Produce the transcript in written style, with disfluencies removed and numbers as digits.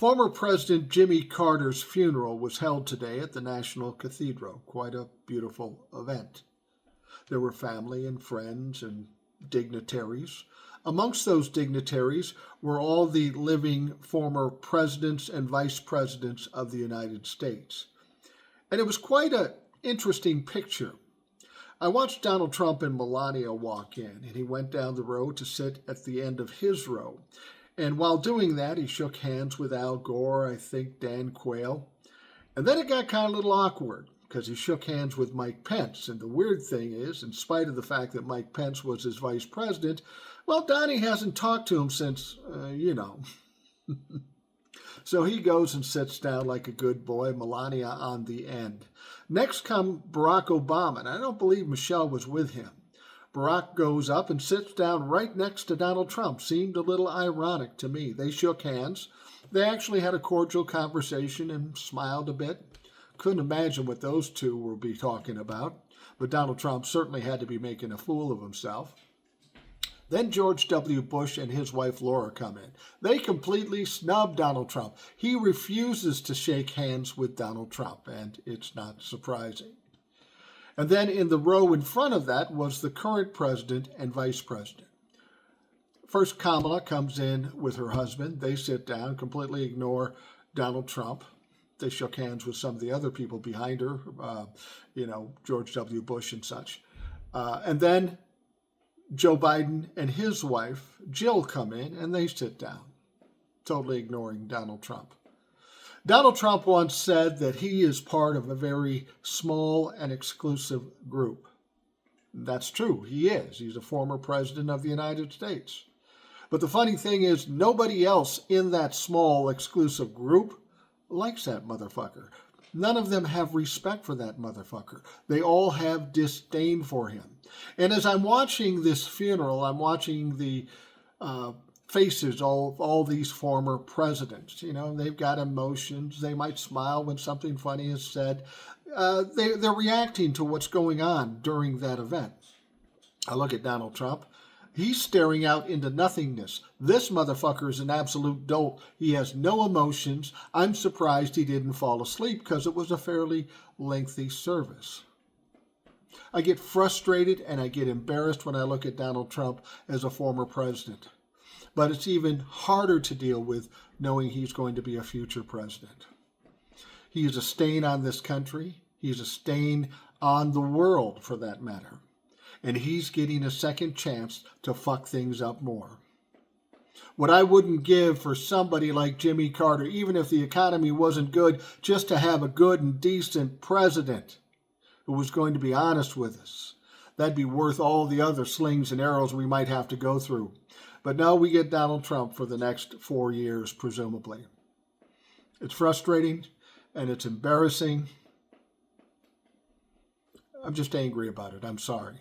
Former President Jimmy Carter's funeral was held today at the National Cathedral. Quite a beautiful event. There were family and friends and dignitaries. Amongst those dignitaries were all the living former presidents and vice presidents of the United States. And it was quite an interesting picture. I watched Donald Trump and Melania walk in, and he went down the row to sit at the end of his row. And while doing that, he shook hands with Al Gore, I think Dan Quayle. And then it got kind of a little awkward because he shook hands with Mike Pence. And the weird thing is, in spite of the fact that Mike Pence was his vice president, well, Donnie hasn't talked to him since, So he goes and sits down like a good boy, Melania on the end. Next come Barack Obama, and I don't believe Michelle was with him. Barack goes up and sits down right next to Donald Trump. Seemed a little ironic to me. They shook hands. They actually had a cordial conversation and smiled a bit. Couldn't imagine what those two will be talking about, but Donald Trump certainly had to be making a fool of himself. Then George W. Bush and his wife Laura come in. They completely snub Donald Trump. He refuses to shake hands with Donald Trump, and it's not surprising. And then in the row in front of that was the current president and vice president. First, Kamala comes in with her husband. They sit down, completely ignore Donald Trump. They shook hands with some of the other people behind her, George W. Bush and such. And then Joe Biden and his wife, Jill, come in, and they sit down, totally ignoring Donald Trump. Donald Trump once said that he is part of a very small and exclusive group. That's true. He is. He's a former president of the United States. But the funny thing is, nobody else in that small, exclusive group likes that motherfucker. None of them have respect for that motherfucker. They all have disdain for him. And as I'm watching this funeral, I'm watching the faces of all these former presidents. They've got emotions. They might smile when something funny is said. They're reacting to what's going on during that event. I look at Donald Trump. He's staring out into nothingness. This motherfucker is an absolute dolt. He has no emotions. I'm surprised he didn't fall asleep because it was a fairly lengthy service. I get frustrated and I get embarrassed when I look at Donald Trump as a former president. But it's even harder to deal with knowing he's going to be a future president. He is a stain on this country. He's a stain on the world, for that matter. And he's getting a second chance to fuck things up more. What I wouldn't give for somebody like Jimmy Carter, even if the economy wasn't good, just to have a good and decent president who was going to be honest with us. That'd be worth all the other slings and arrows we might have to go through. But now we get Donald Trump for the next 4 years, presumably. It's frustrating and it's embarrassing. I'm just angry about it. I'm sorry.